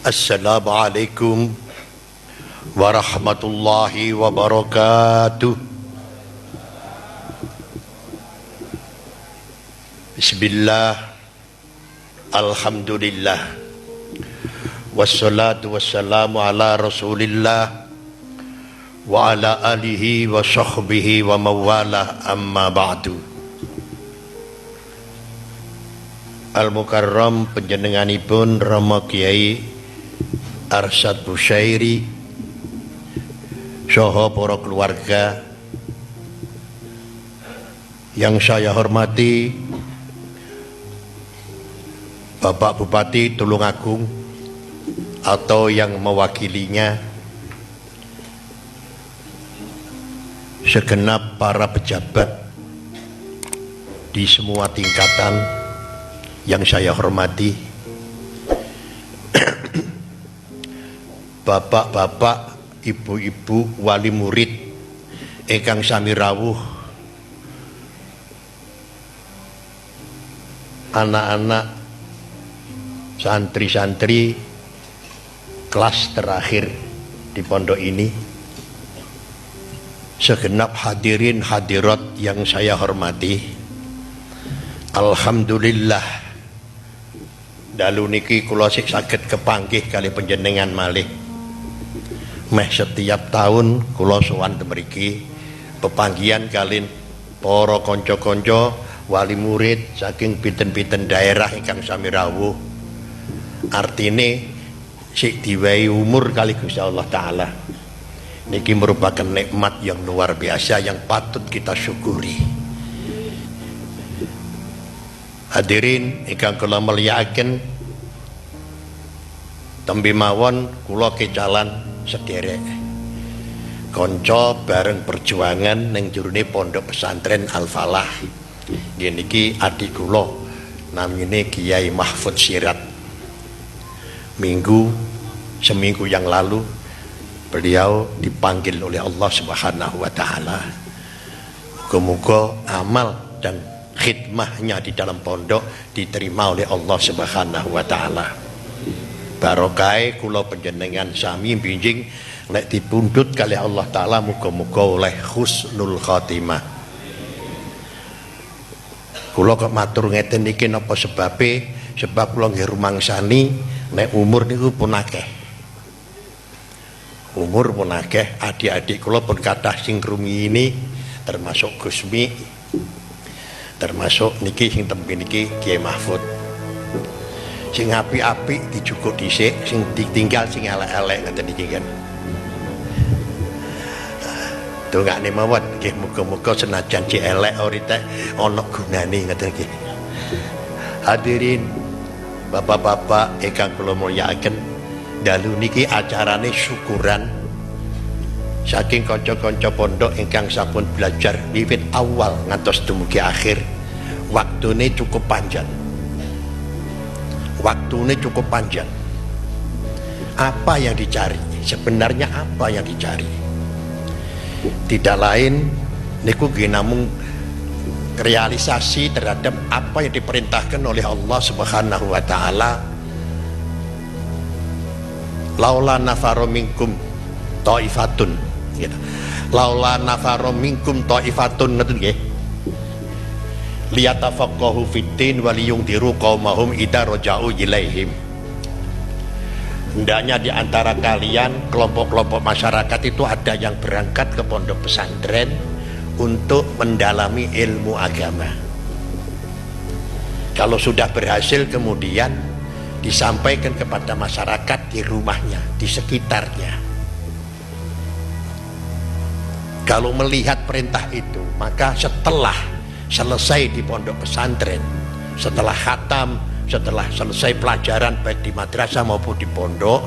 Assalamualaikum warahmatullahi wabarakatuh. Bismillah, alhamdulillah, wassalatu wassalamu ala rasulillah wa ala alihi wa sahbihi wa mawalah, amma ba'du. Al-Mukarram panjenenganipun Rama Kiai Arsyad Busyairi saha para keluarga yang saya hormati, Bapak Bupati Tulungagung atau yang mewakilinya, segenap para pejabat di semua tingkatan yang saya hormati, bapak-bapak, ibu-ibu, wali murid ingkang sami rawuh, anak-anak, santri-santri kelas terakhir di pondok ini, segenap hadirin hadirat yang saya hormati, alhamdulillah dalu niki kula sik saged kepanggih kali panjenengan malih. Meh setiap tahun kula sowan mriki pepanggihan kalih para kanca-kanca wali murid saking pinten-pinten daerah ingkang sami rawuh. Artine sik diwehi umur kali Gusti Allah taala. Niki merupakan nikmat yang luar biasa yang patut kita syukuri. Hadirin ingkang kula mulyakaken, tembe mawon kula kecalan sederek kanca bareng perjuangan ning jerone pondok pesantren Al Falah. Nggih niki adik kula namine Kiai Mahfud Sirat. Seminggu yang lalu beliau dipanggil oleh Allah Subhanahu wa taala. Muga-muga amal dan khidmahnya di dalam pondok diterima oleh Allah Subhanahu wa taala. Barokah kula panjenengan sami binjing lek dipundhut kali Allah taala, muga-muga oleh husnul khotimah. Kula kok matur ngeten niki napa sebabe? Sebab kula nggih rumangsani nek umur niku pun akeh. Umur pun akeh, adik-adik kula pun kathah sing rumiyin, termasuk Gusmi, termasuk niki sing tembe niki Kiai Mahfud. Sing apik-apik dijukuk dhisik, sing ditinggal sing elek-elek ngoten niki kan. Dongane mawon nggih, muga-muga senajan cek elek ora teh ana gunane ngoten nggih. Hadirin bapak-bapak ingkang kula mulyakaken, dalu niki acarane syukuran saking kanca-kanca pondok ingkang sampun belajar wiwit awal ngantos dumugi akhir. Waktune cukup panjang. Apa yang dicari? Sebenarnya apa yang dicari? Tidak lain niku nggih namung realisasi terhadap apa yang diperintahkan oleh Allah Subhanahu wa taala. Laula nafaru minkum thaifatun, gitu. Laula nafaru minkum thaifatun ngoten nggih. Liyatafaqahu fiddin wa liyungdiru qaumahum idza raja'u ilaihim. Hendaknya di antara kalian kelompok-kelompok masyarakat itu ada yang berangkat ke pondok pesantren untuk mendalami ilmu agama. Kalau sudah berhasil kemudian disampaikan kepada masyarakat di rumahnya, di sekitarnya. Kalau melihat perintah itu, maka setelah selesai di pondok pesantren, setelah khatam, setelah selesai pelajaran baik di madrasah maupun di pondok,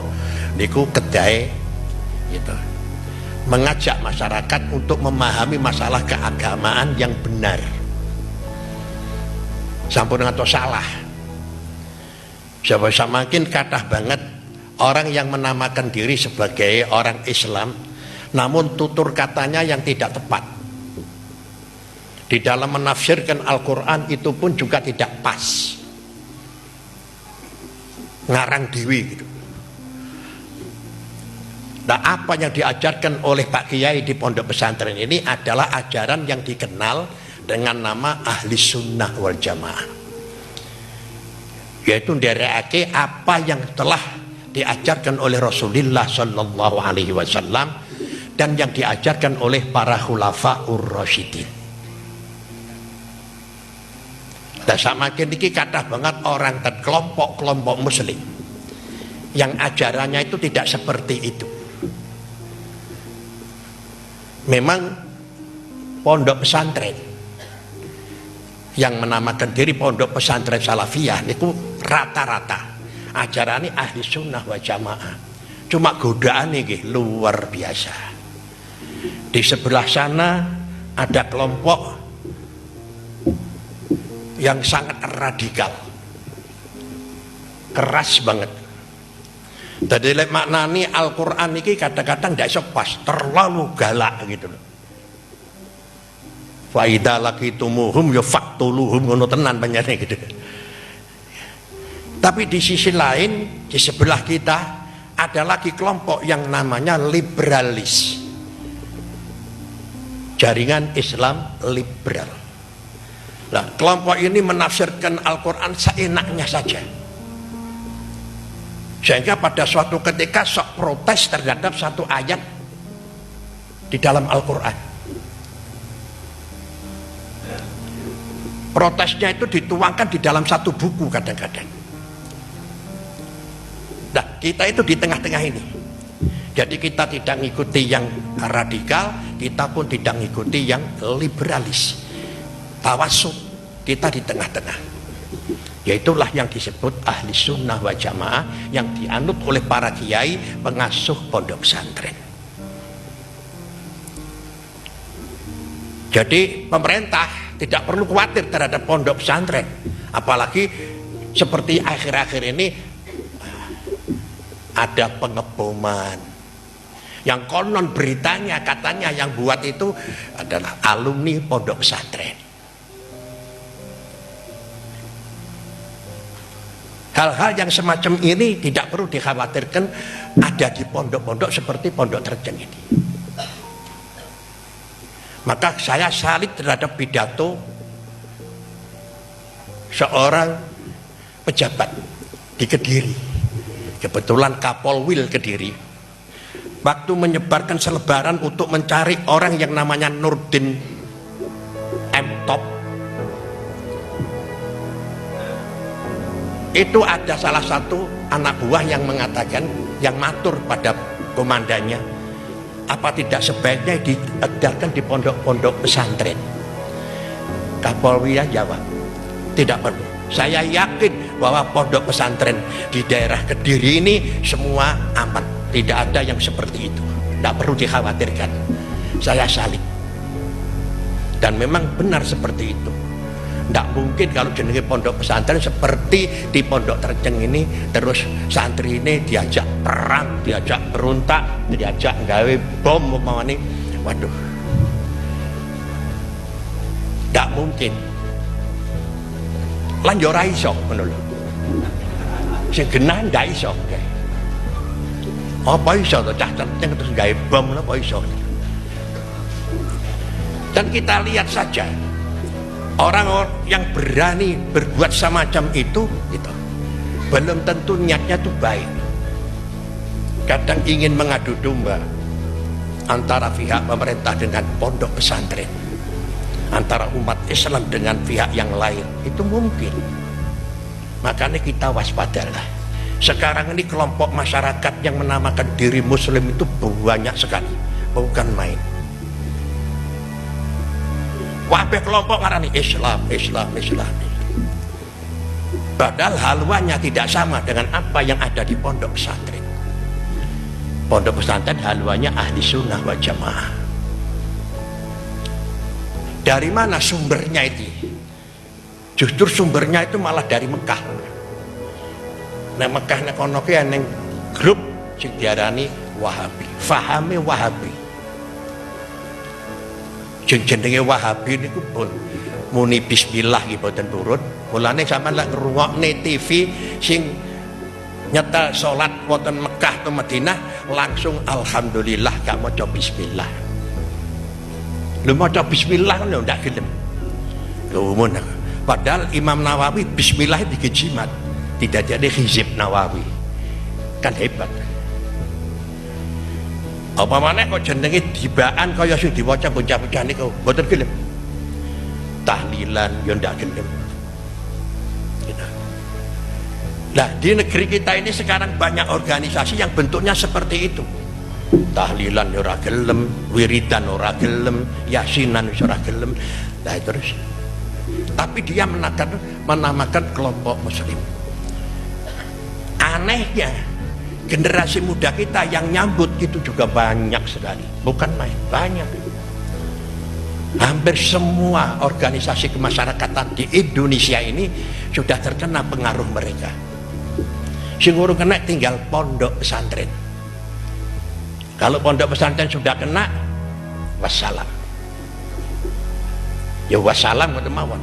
niku kedai gitu, mengajak masyarakat untuk memahami masalah keagamaan yang benar, sampun atau salah. Sebab semakin kathah banget orang yang menamakan diri sebagai orang Islam, namun tutur katanya yang tidak tepat. Di dalam menafsirkan Al-Quran itu pun juga tidak pas, ngarang dewi gitu. Nah, apa yang diajarkan oleh Pak Kiai di pondok pesantren ini adalah ajaran yang dikenal dengan nama ahli sunnah wal jamaah, yaitu nderekake apa yang telah diajarkan oleh Rasulullah Shallallahu Alaihi Wasallam dan yang diajarkan oleh para khulafaur rasyidin. Dan sama kini kata banget orang dan kelompok-kelompok muslim yang ajarannya itu tidak seperti itu. Memang pondok pesantren yang menamakan diri pondok pesantren salafiyah itu rata-rata ajarannya ahli sunnah wa jamaah. Cuma godaan ini luar biasa. Di sebelah sana ada kelompok yang sangat radikal, keras banget. Jadi maknani Al-Quran ini kadang-kadang tidak iso pas, terlalu galak gitu loh. Fa idza laqitumuhum ya faqtuluhum, ngono tenan panjenengan gitu. Tapi di sisi lain, di sebelah kita ada lagi kelompok yang namanya liberalis. Jaringan Islam liberal. Nah, kelompok ini menafsirkan Al-Quran seenaknya saja. Sehingga pada suatu ketika sok protes terhadap satu ayat di dalam Al-Quran. Protesnya itu dituangkan di dalam satu buku kadang-kadang. Nah, kita itu di tengah-tengah ini. Jadi kita tidak mengikuti yang radikal, kita pun tidak mengikuti yang liberalis. Tawasud, kita di tengah-tengah. Yaitulah yang disebut ahli sunnah wa jamaah yang dianut oleh para kiai pengasuh pondok pesantren. Jadi pemerintah tidak perlu khawatir terhadap pondok pesantren, apalagi seperti akhir-akhir ini ada pengeboman yang konon beritanya katanya yang buat itu adalah alumni pondok pesantren. Hal-hal yang semacam ini tidak perlu dikhawatirkan ada di pondok-pondok seperti Pondok Terjeng ini. Maka saya salut terhadap pidato seorang pejabat di Kediri, kebetulan Kapolwil Kediri, waktu menyebarkan selebaran untuk mencari orang yang namanya Nurdin M. Top. Itu ada salah satu anak buah yang mengatakan, yang matur pada komandannya, apa tidak sebaiknya diedarkan di pondok-pondok pesantren? Kapolri jawab, tidak perlu. Saya yakin bahwa pondok pesantren di daerah Kediri ini semua aman, tidak ada yang seperti itu, tidak perlu dikhawatirkan. Saya salib. Dan memang benar seperti itu. Tidak mungkin kalau jenenge pondok pesantren seperti di Pondok Terjeng ini, terus santri ini diajak perang, diajak berontak, diajak gawe bom umpamane. Waduh, tidak mungkin. Lan yo ora iso ngono lho. Sing genah ndak iso. Apa iso to cah Terjeng terus gawe bom apa iso. Dan kita lihat saja orang yang berani berbuat semacam itu belum tentu niatnya itu baik. Kadang ingin mengadu domba antara pihak pemerintah dengan pondok pesantren, antara umat Islam dengan pihak yang lain, itu mungkin. Makanya kita waspadalah. Sekarang ini kelompok masyarakat yang menamakan diri muslim itu banyak sekali, bukan main. Wabeh kelompok ngarani Islam. Padahal haluannya tidak sama dengan apa yang ada di pondok pesantren. Pondok pesantren haluannya ahli sunnah wa jamaah. Dari mana sumbernya itu? Justru sumbernya itu malah dari Mekah. Nah, Mekah nek kono ki eneng grup sing diarani Wahabi. Fahame Wahabi. Jenenge Wahabi niku pun muni bismillah nggih boten turun. Mulane sampean lek ngrungokne TV sing nyetel salat wonten Mekah atau Madinah langsung alhamdulillah, gak maca bismillah. Lu maca bismillah lho ndak gelem. Lumun. Padahal Imam Nawawi bismillah digejimat, tidak jadi hizib Nawawi. Kan hebat. Apa maneh kok jenenge dibaan kaya sing diwaca bocah-bocah niku mboten gelem. Tahlilan yo ndak gelem. Gitu. Nah, di negeri kita ini sekarang banyak organisasi yang bentuknya seperti itu. Tahlilan ora gelem, wiridan ora gelem, yasinan ora gelem. Nah, terus. Tapi dia menamakan kelompok muslim. Anehnya, generasi muda kita yang nyambut itu juga banyak sekali. Bukan main, banyak. Hampir semua organisasi kemasyarakatan di Indonesia ini sudah terkena pengaruh mereka. Sing urung kena tinggal pondok pesantren. Kalau pondok pesantren sudah kena, wassalam. Ya wassalam ngoten mawon.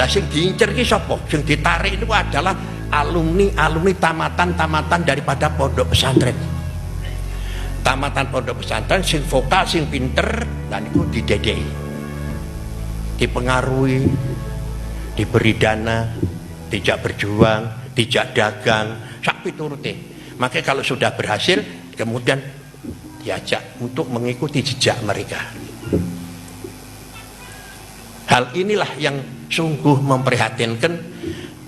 Lah sing diincer ki sapa? Sing ditarik itu adalah alumni tamatan daripada pondok pesantren. Tamatan pondok pesantren sing vokal, sing pinter, dan itu didedei. Dipengaruhi, diberi dana, dijak berjuang, dijak dagang, sak piturute. Makanya kalau sudah berhasil, kemudian diajak untuk mengikuti jejak mereka. Hal inilah yang sungguh memprihatinkan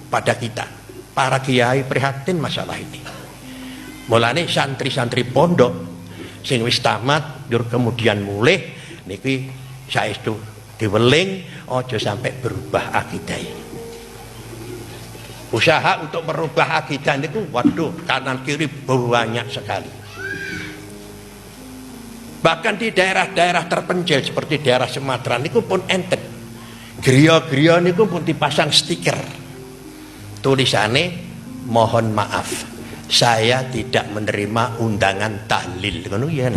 pada kita. Para kiai prihatin masalah ini. Mulane santri-santri pondok sing wis tamat dur kemudian mulih niki saestu diweling aja sampai berubah akidah. Usaha untuk merubah akidah niku waduh kanan kiri banyak sekali. Bahkan di daerah-daerah terpencil seperti daerah Sumatera niku pun enten. Griya-griya niku pun dipasang stiker. Tulisannya mohon maaf, saya tidak menerima undangan tahlil. Ngono ya.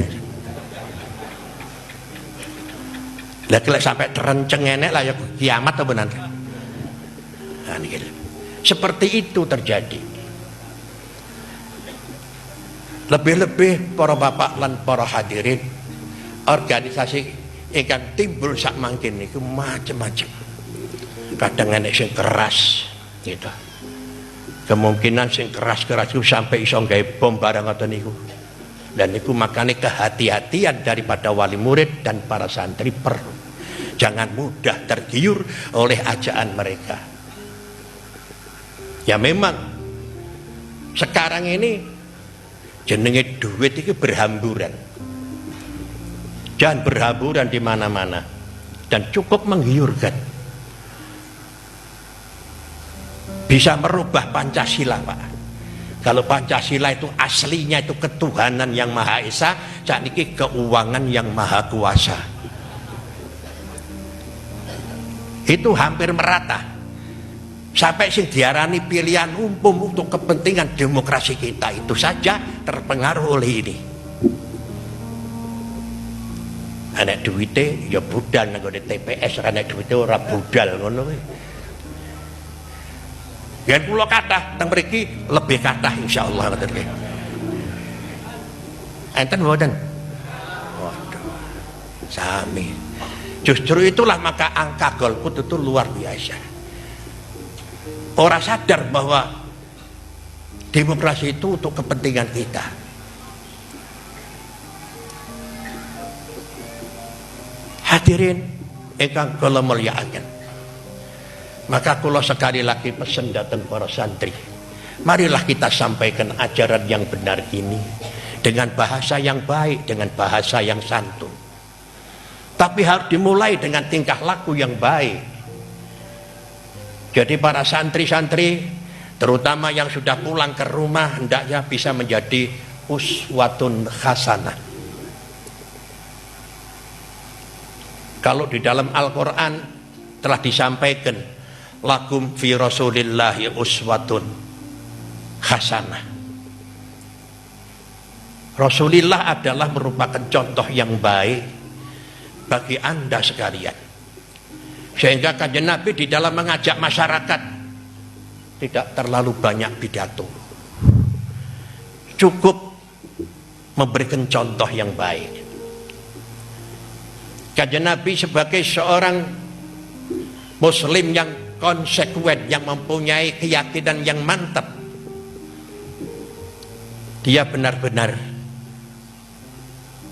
Lah kelek sampai terenceng enek lah ya kiamat apa benar. Nah, niki. Seperti itu terjadi. Lebih-lebih para bapak lan para hadirin, organisasi ingkang timbul sak mangkin niku macam-macam. Kadang enek sing keras gitu. Kemungkinan sing keras-keras itu sampai iso gawe bom barang ngoten niku. Dan niku makane kehati-hatian daripada wali murid dan para santri perlu. Jangan mudah tergiur oleh ajaan mereka. Ya memang sekarang ini jenenge duit itu berhamburan. Jangan berhamburan di mana-mana dan cukup menggiurkan. Bisa merubah Pancasila, Pak. Kalau Pancasila itu aslinya itu ketuhanan yang Maha Esa, sakniki keuangan yang Maha Kuasa. Itu hampir merata. Sampai sing diarani pilihan umum untuk kepentingan demokrasi kita itu saja terpengaruh oleh ini. Anak duwite ya budal nang TPS, anak duwite ora budal ngono kuwi. Yen kula kathah teng mriki lebih kathah insyaallah ngoten nggih. Enten mboten? Waduh. Sami. Justru itulah maka angka golput itu luar biasa. Orang sadar bahwa demokrasi itu untuk kepentingan kita. Hadirin ingkang kula mulyakaken. Maka kula sekali lagi pesen datang para santri. Marilah kita sampaikan ajaran yang benar ini dengan bahasa yang baik, dengan bahasa yang santun. Tapi harus dimulai dengan tingkah laku yang baik. Jadi para santri-santri terutama yang sudah pulang ke rumah hendaknya bisa menjadi uswatun hasanah. Kalau di dalam Al-Quran telah disampaikan lakum fi rasulillahi uswatun hasanah. Rasulullah adalah merupakan contoh yang baik bagi Anda sekalian. Sehingga Kanjeng Nabi di dalam mengajak masyarakat tidak terlalu banyak pidato. Cukup memberikan contoh yang baik. Kanjeng Nabi sebagai seorang muslim yang konsekuen, yang mempunyai keyakinan yang mantap, dia benar-benar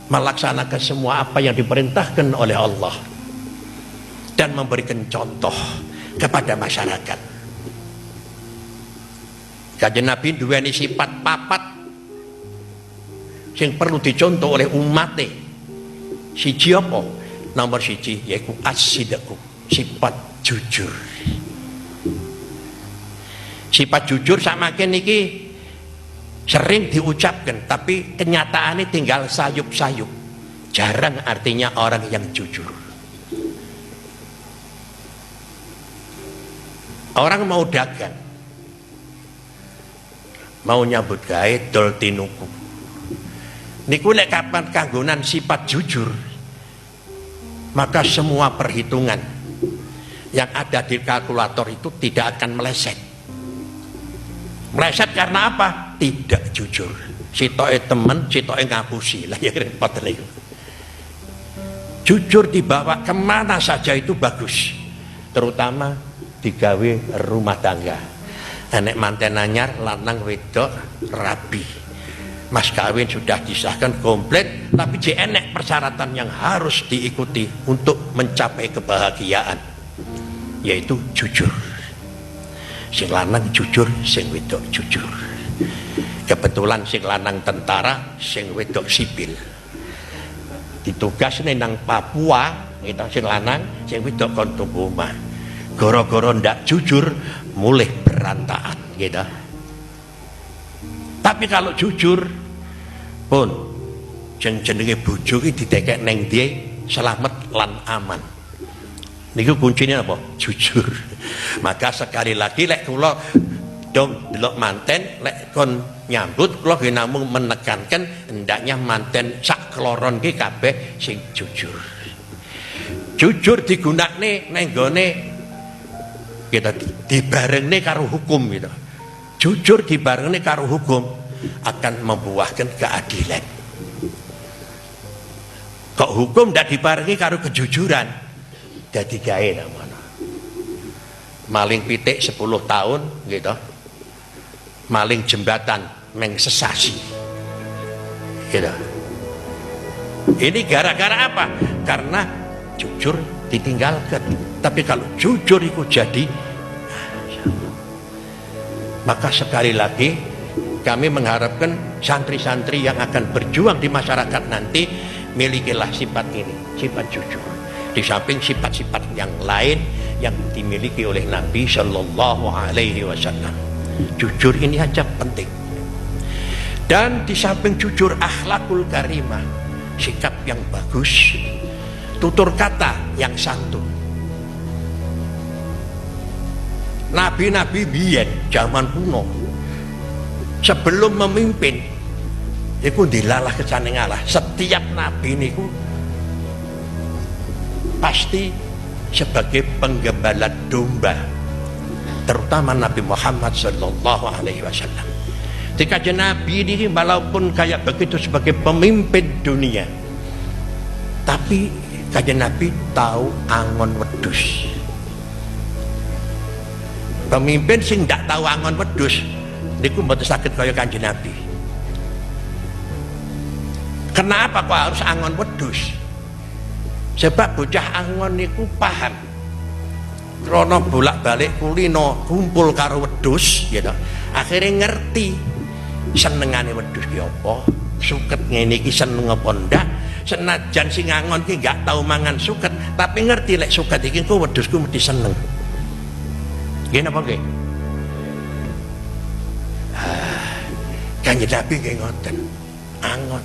melaksanakan semua apa yang diperintahkan oleh Allah dan memberikan contoh kepada masyarakat. Kanjeng Nabi duweni sifat papat yang perlu dicontoh oleh umatnya. Siji apa? Nomor siji yaitu as-sidqu, sifat jujur. Sifat jujur samakin niki sering diucapkan, tapi kenyataannya tinggal sayup-sayup. Jarang artinya orang yang jujur. Orang mau dagang, mau nyambut gawe dol tinuku, niku lek kapan kanggonan sifat jujur, maka semua perhitungan yang ada di kalkulator itu tidak akan meleset. Meleset karena apa? Tidak jujur. Sitoke temen, sitoke ngapusi lah, ya repot lagi. Jujur dibawa kemana saja itu bagus, terutama digawe rumah tangga. Enek manten anyar, lanang wedok rabi, mas kawin sudah disahkan komplit, tapi enek persyaratan yang harus diikuti untuk mencapai kebahagiaan, yaitu jujur. Sing lanang jujur, sing wedok jujur. Kebetulan sing lanang tentara, sing wedok sipil. Ditugas nang Papua, kita sing lanang, sing wedok kon tunggu omah. Goro-goro ndak jujur, mulai berantakan gitu. Tapi kalau jujur pun jenenge bojo iki ditekek neng dia selamat lan aman. Niku kuncinya apa? Jujur. Maka sekali lagi lek kula dong delok manten lek kon nyambut kula nggih namung menekankan hendaknya manten sak kloron ki kabeh sing jujur. Jujur digunakne neng gone kita dibarengne karo hukum gitu. Jujur dibarengne karo hukum akan membuahkan keadilan. Kok hukum ndak dibarengi karo kejujuran, dadi gawe namanya. Maling pitik 10 tahun gitu, maling jembatan meng sesasi gitu. Ini gara-gara apa? Karena jujur ditinggalkan. Tapi kalau jujur itu jadi, maka sekali lagi kami mengharapkan santri-santri yang akan berjuang di masyarakat nanti milikilah sifat ini, sifat jujur. Di samping sifat-sifat yang lain yang dimiliki oleh Nabi Shallallahu Alaihi Wasallam, jujur ini aja penting. Dan di samping jujur, akhlakul karimah, sikap yang bagus, tutur kata yang santun. Nabi-nabi biyen zaman kuno sebelum memimpin iku dilalah kecane ngalah. Setiap nabi niku pasti sebagai penggembala domba, terutama Nabi Muhammad sallallahu alaihi wasallam. Ketika Nabi ini walaupun kayak begitu sebagai pemimpin dunia, tapi kajian Nabi tahu angon wedus. Pemimpin sing ndak tahu angon wedus niku mboten saged kaya Kanjeng Nabi. Kenapa kok harus angon wedus? Sebab bocah angon niku paham. Krana bolak-balik kulino kumpul karo wedus gitu. Akhirnya ngerti senengane wedus ki apa, suket ngene iki seneng apa ndak. Senajan sing angon ki gak tahu mangan suket, tapi ngerti lek suket iki ku wedusku mesti seneng. Nggih napa nggih? Kanjeng Nabi nggih ngoten. Angon.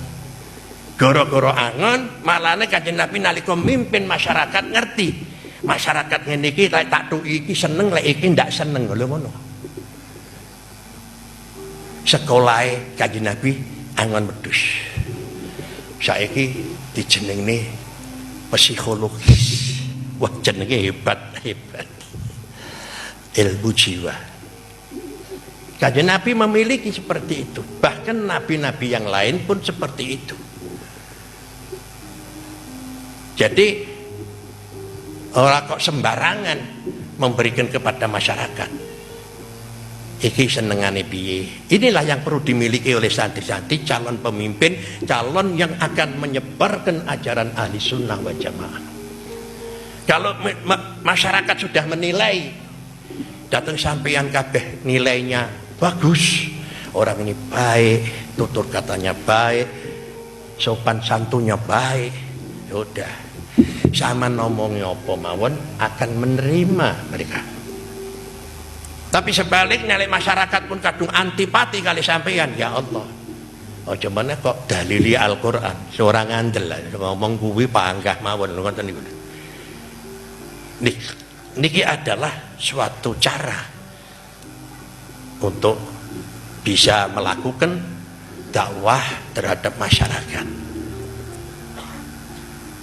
Gara-gara angon, malane Kanjeng Nabi nalika mimpin masyarakat ngerti. Masyarakat ngene iki lek tak tuki iki seneng, lek iki ndak seneng lho ngono. Sekolahe Kanjeng Nabi angon wedhus. Saiki dijenengne psikologis. Wah jenenge hebat. Ilmu jiwa. Kanjeng Nabi memiliki seperti itu. Bahkan nabi-nabi yang lain pun seperti itu. Jadi orang kok sembarangan memberikan kepada masyarakat. Iki senengane piye. Inilah yang perlu dimiliki oleh santri-santri, calon pemimpin, calon yang akan menyebarkan ajaran ahli sunnah wal jamaah. Kalau masyarakat sudah menilai, datang sampeyan kabeh nilainya bagus, orang ini baik, tutur katanya baik, sopan santunnya baik, yaudah, sama ngomongnya apa mawon akan menerima mereka. Tapi sebaliknya masyarakat pun kadung antipati kali sampeyan, ya Allah. Oh cuman kok dalili Al-Qur'an, seorang ngandel ngomong kuwi panggah mawon ngoten niku. Niki adalah suatu cara untuk bisa melakukan dakwah terhadap masyarakat.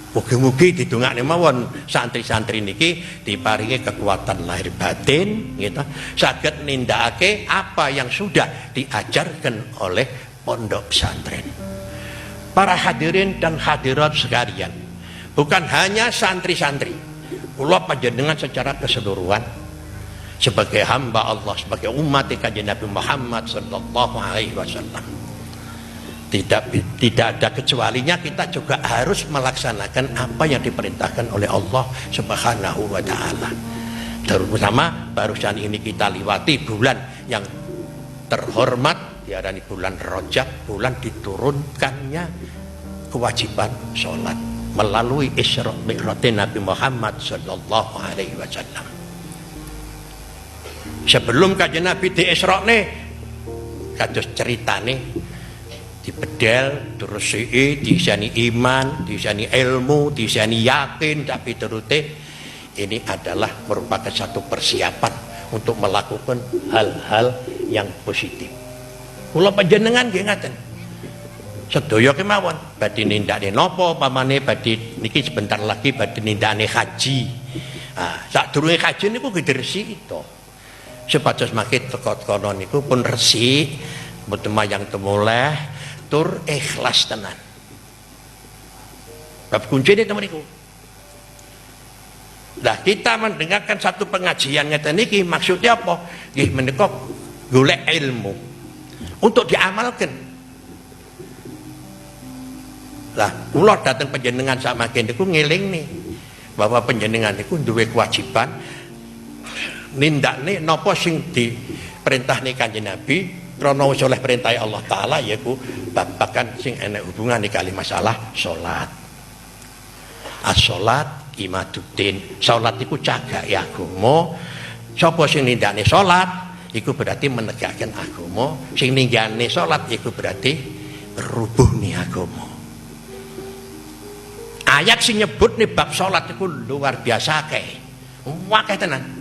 Mugi-mugi didongakne mawon santri-santri niki diparingi kekuatan lahir batin gitu, saged nindakake apa yang sudah diajarkan oleh pondok pesantren. Para hadirin dan hadirat sekalian, bukan hanya santri-santri, kula panjenengan secara keseluruhan sebagai hamba Allah, sebagai umat Kanjeng Nabi Muhammad sallallahu alaihi wasallam, tidak ada kecualinya kita juga harus melaksanakan apa yang diperintahkan oleh Allah Subhanahu wa taala. Terutama barusan ini kita lewati bulan yang terhormat diarani bulan Rajab, bulan diturunkannya kewajiban sholat melalui Isra Mi'raj Nabi Muhammad sallallahu alaihi wasallam. Sebelum Kanjeng Nabi di Isra nih kados ceritane dibedel terus disani iman, disani ilmu, disani yakin, tapi terute ini adalah merupakan satu persiapan untuk melakukan hal-hal yang positif. Kula panjenengan nggih ngaten. Sedaya kemawon badhe nindakne napa pamane badhe niki sebentar lagi badhe nindakne haji. Sadurunge haji niku gedhe resik to. Supados mangke teka-teka niku pun resik, mboten mayang temoleh tur ikhlas tenan. Bab kuncine temen niku. Nah, kita mendengarkan satu pengajian ngeten niki maksudnya apa? Nggih menika golek ilmu untuk diamalkan. Lah, kula dateng panjenengan sak mangke niku ngelingne bahwa panjenengan niku duwe kewajiban nindakne napa sing diperintahne Kanjeng Nabi krana wis oleh perintah Allah taala yaiku babagan sing enek hubungane kali masalah salat. As-salat imaduddin. Salat iku cagake agama. Sapa sing nindakne salat iku berarti menegakkan agama. Sing ninggane salat iku berarti rubuhne agama. Ayat sing nyebut nih bab salat iku luar biasa akeh. Akeh tenan.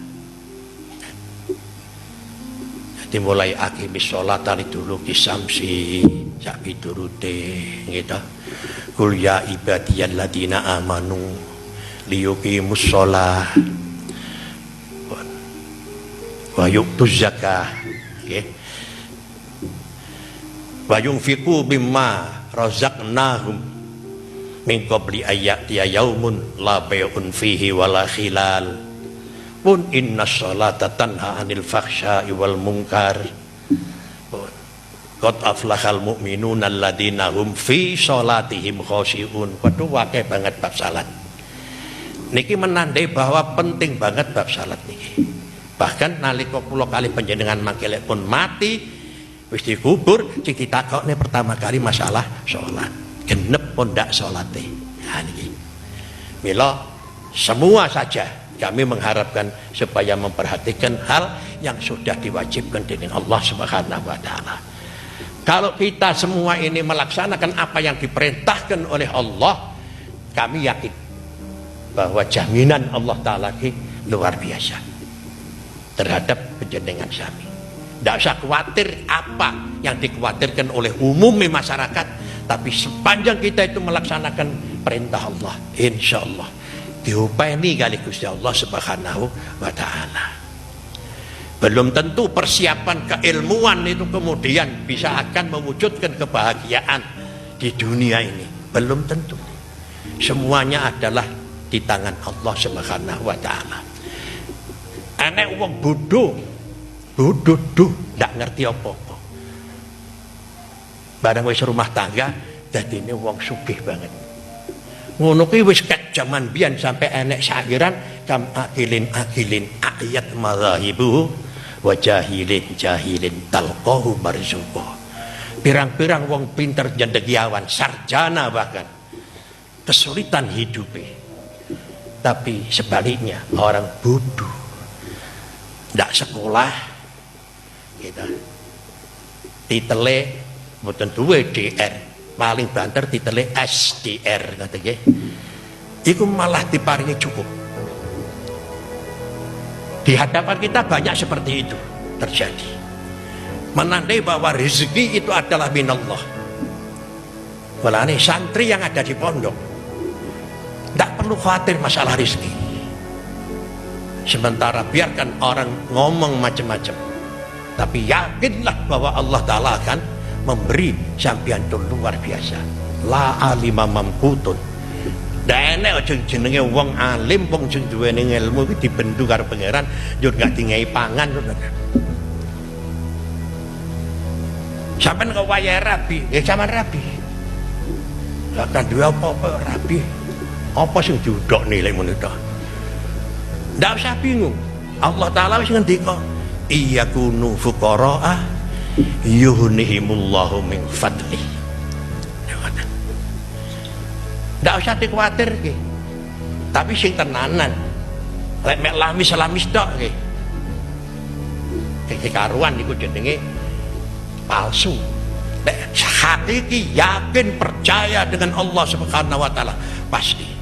Dimulai akimis sholat dari dulu kisamsi sapi turute gitu. Kul ya ibadiyal ladina amanu liyuqimus sholah wa yu'tuz zakah nggih wa yunfiqu mimma razaqnahum min qabli ayyatiya yaumun la bay'un fihi wala khilal pun inna sholata tanha anil fakhsya'i wal munkar. Qad aflahal mu'minuna alladziina hum fi sholatihim khashi'un. Waduh akeh banget bab salat. Niki menandai bahwa penting banget bab salat niki. Bahkan nalika kula kali panjenengan mangke pun mati wis dikubur sing ditakokne pertama kali masalah salat. Genep pun ndak salate. Ha niki. Mila semua saja kami mengharapkan supaya memperhatikan hal yang sudah diwajibkan dengan Allah Subhanahu wa taala. Kalau kita semua ini melaksanakan apa yang diperintahkan oleh Allah, kami yakin bahwa jaminan Allah taala luar biasa terhadap panjenengan kami. Tidak usah khawatir apa yang dikhawatirkan oleh umum masyarakat, tapi sepanjang kita itu melaksanakan perintah Allah, insya Allah diupeni kali Gusti Allah Subhanahu wa taala. Belum tentu persiapan keilmuan itu kemudian bisa akan mewujudkan kebahagiaan di dunia ini. Belum tentu. Semuanya adalah di tangan Allah Subhanahu wa taala. Enek wong bodoh ndak ngerti apa-apa. Barang wis rumah tangga dadine wong sugih banget. Ngono kuwi wis ket jaman biyen sampai enek syairan kam akilin ayat madhahibu wa jahilin talqahu marzuqa. Pirang-pirang wong pinter cendekiawan, sarjana bahkan kesulitan hidupnya. Tapi sebaliknya orang bodoh ndak sekolah gitu. Titele mboten duwe DR, paling banter titele SDR kata nggih. Iku malah diparingi cukup. Di hadapan kita banyak seperti itu terjadi. Menandai bahwa rezeki itu adalah minallah. Walane santri yang ada di pondok tidak perlu khawatir masalah rezeki. Sementara biarkan orang ngomong macam-macam, tapi yakinlah bahwa Allah Ta'ala akan memberi sampeyan itu luar biasa. La alima mamkutun. Ndak enek aja jenenge wong alim, wong sing duweni ilmu iki dibendu karo pangeran yo gak dingai pangan. Sampeyan kok wayahe rabi, ya sampean rabi. Lah kan duwe apa-apa rabi. Apa sing diudhok nilai ngono to? Ndak usah bingung. Allah Taala wis ngendika, iyakunu fuqara'a yuhnihimullahu min fadli. Ndak usah dikuatir nggih. Tapi sing tenanan. Lek mek lamis-lamis tok nggih. Iki karuan niku jenenge palsu. Nek hati iki yakin percaya dengan Allah Subhanahu wa taala, pasti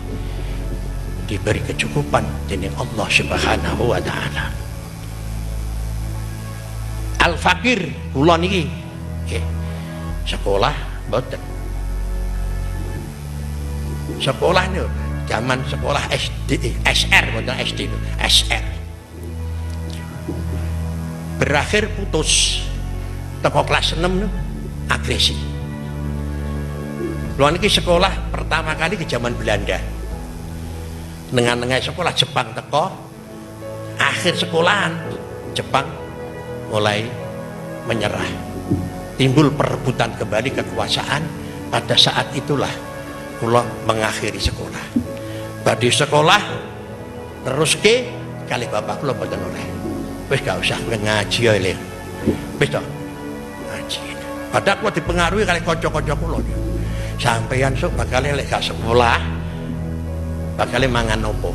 diberi kecukupan dening Allah Subhanahu wa taala. Al-fakir kula niki nggih. Sekolah mboten. Sekolah nih, zaman sekolah SD, SR, bukan SD itu, SR. Berakhir putus, toko kelas 6 nih, agresi. Luar ini sekolah pertama kali ke zaman Belanda. Dengan sekolah Jepang teko, akhir sekolahan Jepang mulai menyerah. Timbul perebutan kembali kekuasaan. Pada saat itulah kula mengakhiri sekolah. Badhe sekolah terus ke kali bapak kula mboten oleh. Wis gak usah ngaji ae. Wis to. Ngaji. Padahal kula dipengaruhi kali kanca-kanca kula. Sampeyan sok bakal lek gak sekolah bakal mangan opo.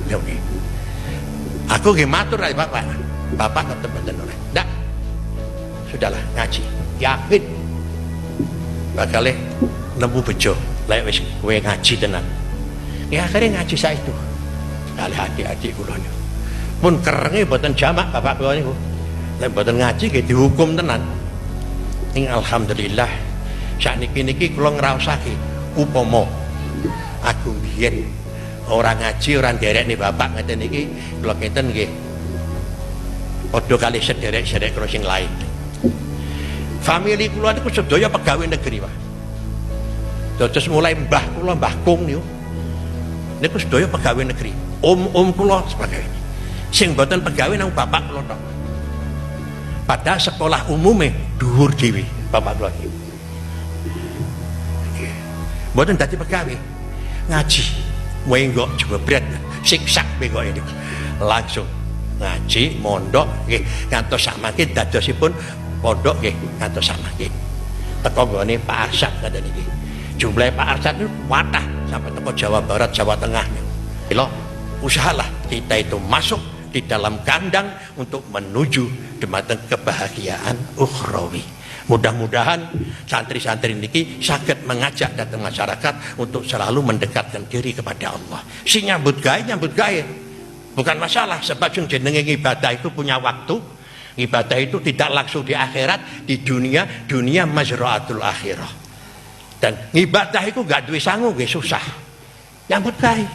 Ya nggih. Aku nggih matur ae bapak. Bapak tetep mboten oleh. Ndak. Sudahlah ngaji. Yakin bakal nemu bejo lek wis kowe ngaji tenan. Ya akhirnya ngaji saiki. Kali adik-adik kula niku. Pun kerenge mboten jamak bapak kula niku. Lek mboten ngaji nggih dihukum tenan. Ing alhamdulillah sakniki kula ngraosake upama aku biyen ora ngaji ora nderekne bapak ngeten iki kula ngeten nggih. Padha kali sederek-sederek kula sing lain. Famili kula niku sedaya pegawai negeri, Pak. Terus mulai mbah kula Mbah Kung niku sedaya pegawai negeri. Om kula sebagainya. Sing mboten pegawai nang bapak kula tok. Padahal sekolah umume dhuwur dhewe bapak kula iki. Mboten dadi pegawai. Ngaji. Wenggok jebret siksak bengok ini. Langsung ngaji mondok nggih ngantos sakmangke dadosipun pondok nggih ngantos sakmangke. Teko nggone Pak Arsyad ngaten iki. Jumlah Pak Arsyad itu watah sampai toko Jawa Barat, Jawa Tengah. Usahalah kita itu masuk di dalam kandang untuk menuju dumateng kebahagiaan ukhrawi. Mudah-mudahan santri-santri niki saged mengajak datang masyarakat untuk selalu mendekatkan diri kepada Allah. Si nyambut gawe bukan masalah, sebab yang jenenge ibadah itu punya waktu. Ibadah itu tidak langsung di akhirat, di dunia mazraatul akhirah. Dan ibadah itu gak duwe sangu, gak susah. Nyambut gawe.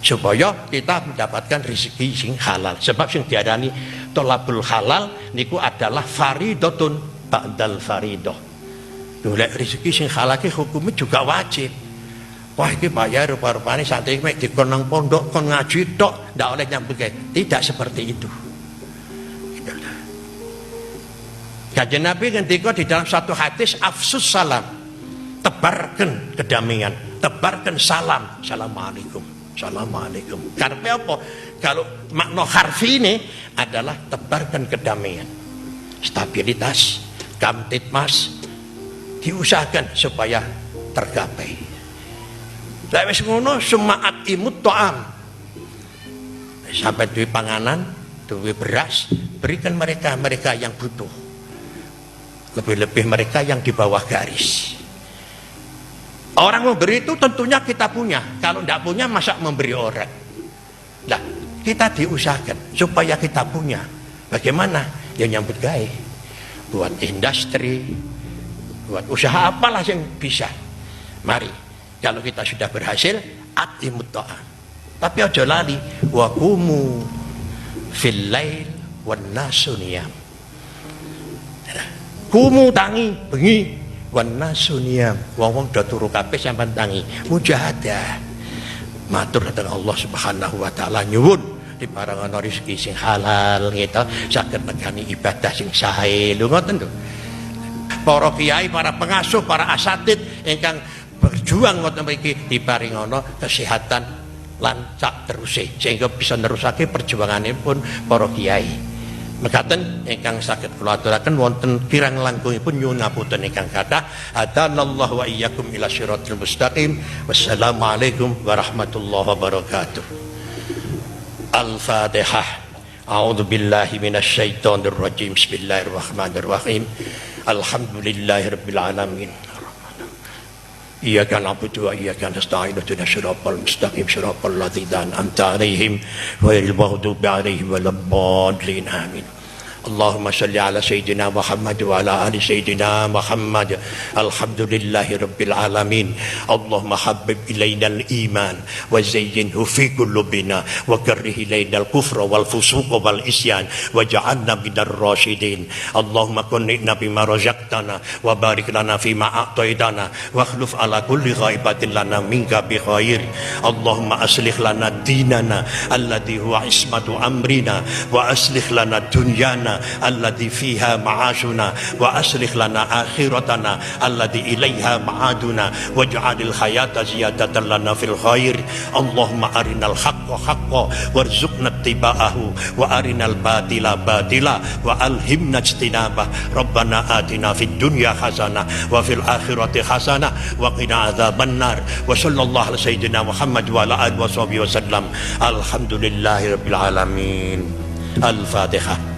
supaya kita mendapatkan rezeki sing halal. Sebab sing diarani tolabul halal niku adalah faridatun ba'dal faridah. Golek rezeki sing halal ki hukumnya juga wajib. Wah iki bayar rupa-rupane santri mek dikon nang pondok kon ngaji tok ndak oleh nyambut gawe. Tidak seperti itu. Kanjeng Nabi ngendika di dalam satu hadis, afsus salam, tebarkan kedamaian, tebarkan salam, assalamualaikum, assalamualaikum. Karena apa? Kalau makna harfi ini adalah tebarkan kedamaian, stabilitas, kamtitmas, diusahakan supaya tergapai. Lah wis ngono sumaat imut ta'am. Sampai duwe panganan, duwe beras, berikan mereka yang butuh. Lebih-lebih mereka yang di bawah garis. Orang memberi itu tentunya kita punya. Kalau tidak punya masa memberi orang. Nah, kita diusahakan supaya kita punya. Bagaimana? Ya nyambut gawe. Buat industri, buat usaha apalah yang bisa. Mari, kalau kita sudah berhasil, atimut ta'am. Tapi aja lali, wa qumu fil lail wan nasu niyam. Kumu tangi bengi wan nasuniyam wong do turu kabeh sampean tangi mujahadah matur dhateng Allah Subhanahu wa taala nyuwun diparingana rezeki sing halal gitu saged nekani ibadah sing sae lho ngoten lho. Para kiai, para pengasuh, para asatid ingkang berjuang ngoten mriki diparingana kesehatan lan sak teruse sehingga bisa nerusake perjuanganipun para kiai. Mekaten ingkang saged kula aturaken wonten kirang langkungipun nyuwun ngapunten ingkang kathah. Hadanallahu wa iyyakum ila shiratal mustaqim. Wassalamualaikum warahmatullahi wabarakatuh. Al-Fatihah. A'udzu billahi minasy syaithanir rajim. Bismillahirrahmanirrahim. Alhamdulillahirabbil alamin. Iyyaka na'budu wa iyyaka nasta'in ihdinas siratal mustaqim siratal ladzina an'amta 'alaihim ghairil maghdubi 'alaihim waladdallin amin. Allahumma shalli ala sayyidina Muhammad wa ala ali sayyidina Muhammad. Alhamdulillahi rabbil alamin. Allahumma habbib ilainal iman wa zayyinhu fi qulubina wa karrih ilainal kufra wal fusuqa wal isyan waj'alna minar rasyidin. Allahumma kunna bima razaqtana wa barik lana fima a'taitana wa akhlif ala kulli ghaibatin lana minka bi khair. Allahumma aslih lana dinana alladhi huwa ismatu amrina wa aslih lana dunyana alladhi fiha ma'ashuna wa aslih lana akhiratana alladhi ilaiha ma'aduna waj'alil hayata ziyadatan lana fil khair. Allahumma arinal haqqa haqqa warzuqna ittiba'ahu wa arinal batila batila wa alhimna ijtinabah. Rabbana atina fid dunya hasanah wa fil akhirati hasanah wa qina adzabannar. Wa sallallahu ala sayyidina Muhammad wa ala alihi wa sahbihi wasallam. Alhamdulillahi rabbil alamin. Al-Fatihah.